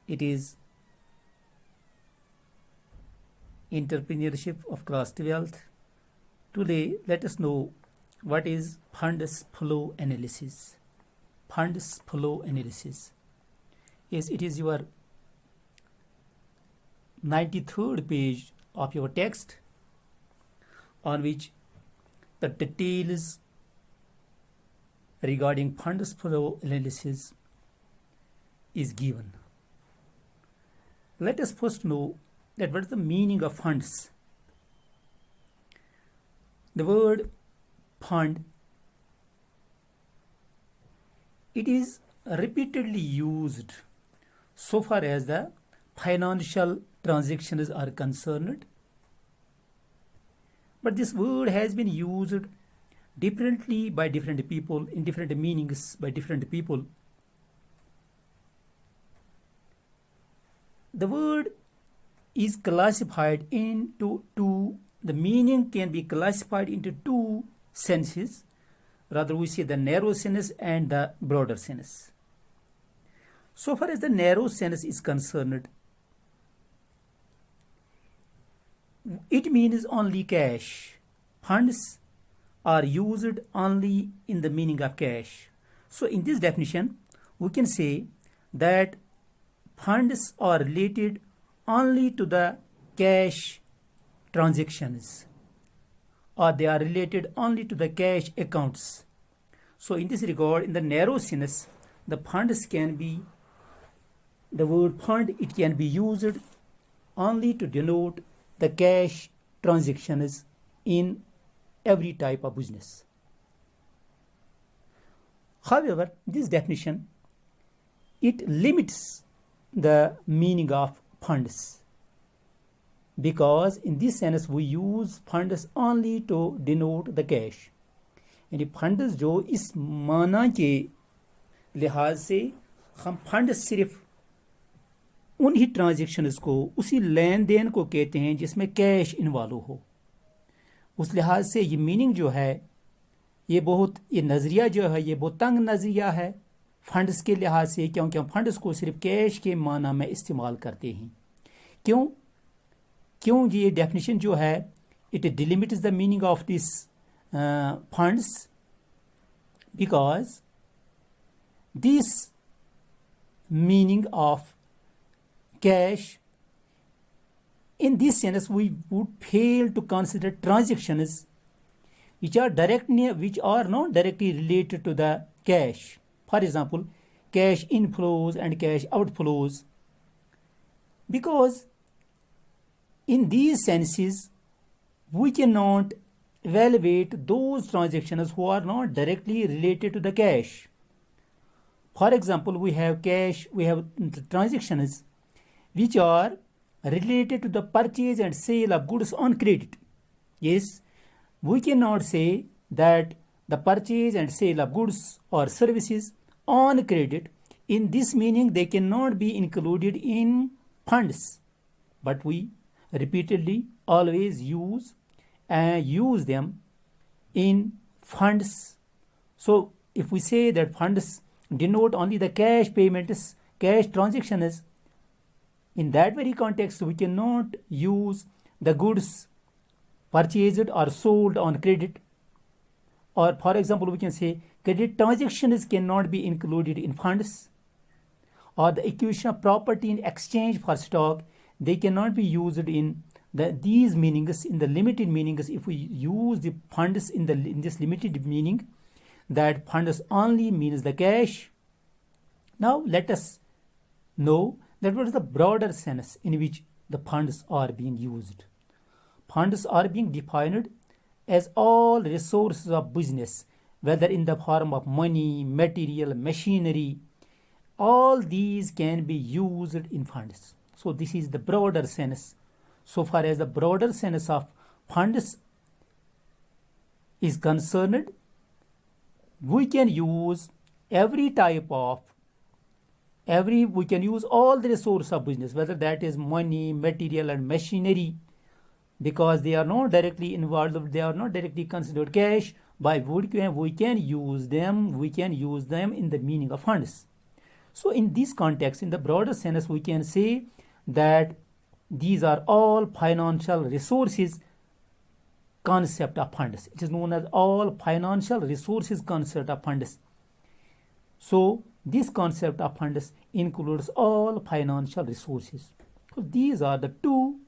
It is entrepreneurship of cross wealth. Today, let us know what is funds flow analysis. Funds flow analysis. Yes, it is your 93rd page of your text, on which the details regarding funds flow analysis is given. Let us first know that what is the meaning of funds. The word fund, it is repeatedly used so far as the financial transactions are concerned, but this word has been used differently by different people, in different meanings by different people. The word is classified into two. The meaning can be classified into two senses. Rather, we say the narrow sense and the broader sense. So far as the narrow sense is concerned, it means only cash. Funds are used only in the meaning of cash. So in this definition, we can say that funds are related only to the cash transactions, or they are related only to the cash accounts. So in this regard, in the narrow sense, the funds can be, the word fund, it can be used only to denote the cash transactions in every type of business. However, this definition, it limits the meaning of funds, because in this sense we use funds only to denote the cash. यानी funds जो इस माना के लिहाज से हम fund सिर्फ उन ही ट्रांजेक्शन्स को, उसी लेन देन को कहते हैं जिसमें कैश इन्वॉल्व हो। उस लिहाज से ये मीनिंग जो है, ये नज़रिया जो है, ये बहुत तंग नज़रिया है फंड्स के लिहाज से, क्योंकि हम फंड्स को सिर्फ कैश के माना में इस्तेमाल करते हैं। क्यों ये डेफिनेशन जो है, it delimits the meaning of this funds, because this meaning of cash, in this sense we would fail to consider transactions which are not directly related to the cash. For example, cash inflows and cash outflows, because in these senses we cannot evaluate those transactions who are not directly related to the cash. For example, we have transactions which are related to the purchase and sale of goods on credit. Yes, we cannot say that the purchase and sale of goods or services on credit, in this meaning they cannot be included in funds, but we repeatedly always use them in funds. So if we say that funds denote only the cash payments, cash transactions, in that very context we cannot use the goods purchased or sold on credit. Or for example, we can say credit transactions cannot be included in funds, or the acquisition of property in exchange for stock, they cannot be used in these meanings, in the limited meanings. If we use the funds in this limited meaning, that funds only means the cash. Now let us know that what is the broader sense in which the funds are being used. Funds are being defined as all resources of business, whether in the form of money, material, machinery, all these can be used in funds. So this is the broader sense. So far as the broader sense of funds is concerned, we can use we can use all the resources of business, whether that is money, material and machinery, because they are not directly involved, they are not directly considered cash, we can use them in the meaning of funds. So in this context, in the broader sense, we can say that these are all financial resources concept of funds. It is known as all financial resources concept of funds. So this concept of funds includes all financial resources. So these are the two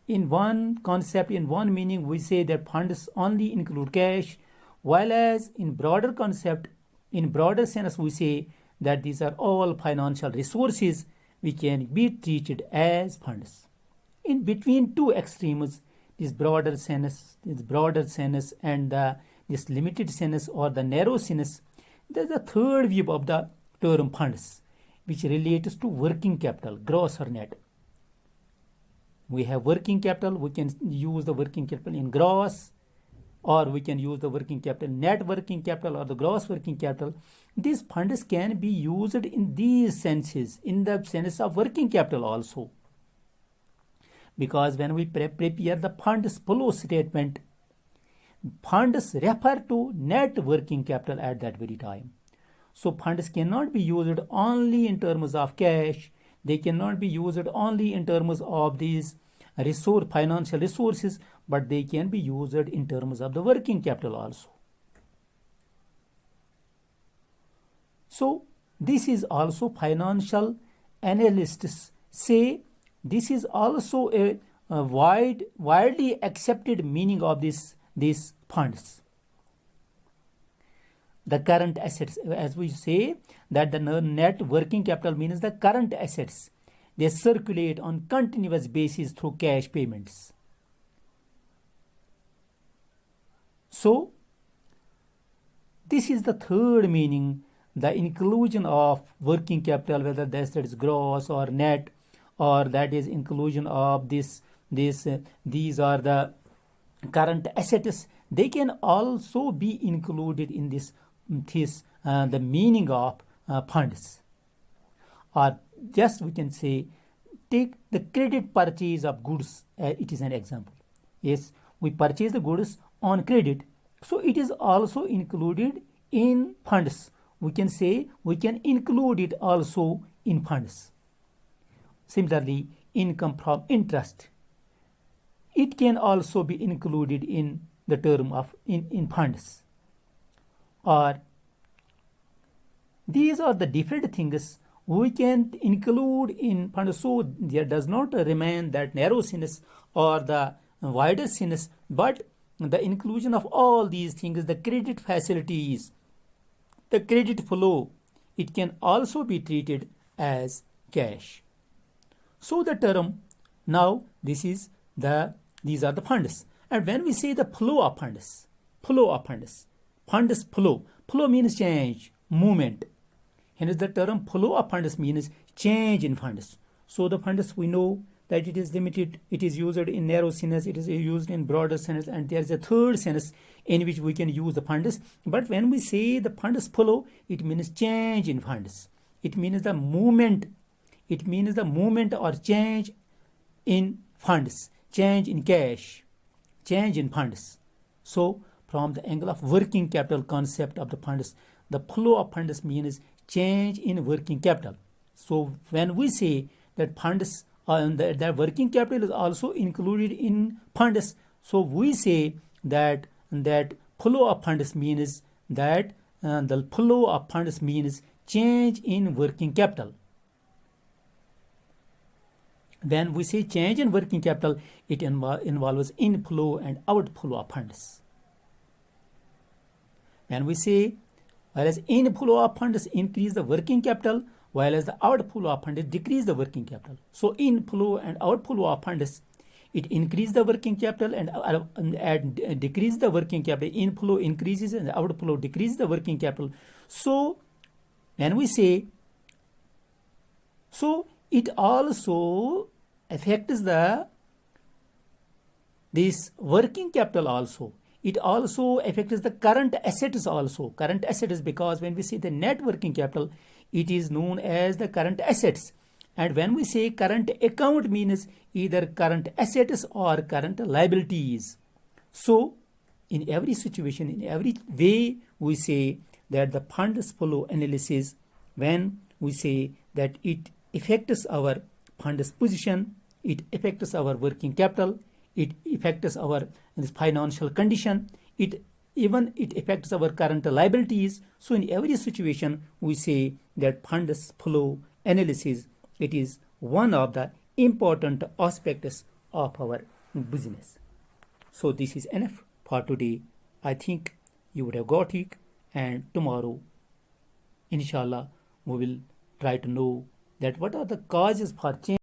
in one concept, in one meaning. We say that funds only include cash, while as in broader concept, in broader sense, we say that these are all financial resources which can be treated as funds. In between two extremes, this broader sense and this limited sense or the narrow sense, there is a third view of the term funds, which relates to working capital, gross or net. We have working capital, we can use the working capital in gross, or we can use the working capital, net working capital, or the gross working capital. These funds can be used in these senses, in the sense of working capital also. Because when we prepare the funds flow statement, funds refer to net working capital at that very time. So funds cannot be used only in terms of cash. They cannot be used only in terms of these financial resources, but they can be used in terms of the working capital also. So this is also financial analysts say this is also a widely accepted meaning of these funds. The current assets, as we say, that the net working capital means the current assets. They circulate on continuous basis through cash payments. So this is the third meaning, the inclusion of working capital, whether that is gross or net, or that is inclusion of these are the current assets. They can also be included in this the meaning of funds. Or just we can say, take the credit purchase of goods. It is an example. Yes, we purchase the goods on credit, so it is also included in funds. We can say we can include it also in funds. Similarly, income from interest, it can also be included in the term of in funds. Or these are the different things we can include in funds. So there does not remain that narrow sense or the wider sense, but the inclusion of all these things, the credit facilities, the credit flow, it can also be treated as cash. So the term, now these are the funds. And when we say the flow of funds flow means change, movement. Hence the term flow of funds means change in funds. So the funds, we know that it is limited, it is used in narrow sense, it is used in broader sense, and there is a third sense in which we can use the funds. But when we say the funds flow, it means change in funds. It means the movement. It means the movement or change in funds, change in cash, change in funds. So from the angle of working capital concept of the funds, the flow of funds means change in working capital. So when we say that funds, that working capital is also included in funds, so we say that flow of funds means that the flow of funds means change in working capital. When we say change in working capital, it involves inflow and outflow of funds. When we say, whereas inflow of funds increase the working capital, while as the outflow of funds decrease the working capital. So inflow and outflow of funds, it increase the working capital and decrease the working capital. Inflow increases and outflow decreases the working capital. So when we say, so it also affects this working capital also. It also affects the current assets also. Current assets, because when we say the net working capital, it is known as the current assets. And when we say current account, means either current assets or current liabilities. So in every situation, in every way, we say that the funds flow analysis, when we say that it affects our funds position, it affects our working capital, it affects our financial condition, it affects our current liabilities. So in every situation we say that funds flow analysis, it is one of the important aspects of our business. So this is enough for today. I think you would have got it, and tomorrow inshallah we will try to know that what are the causes for change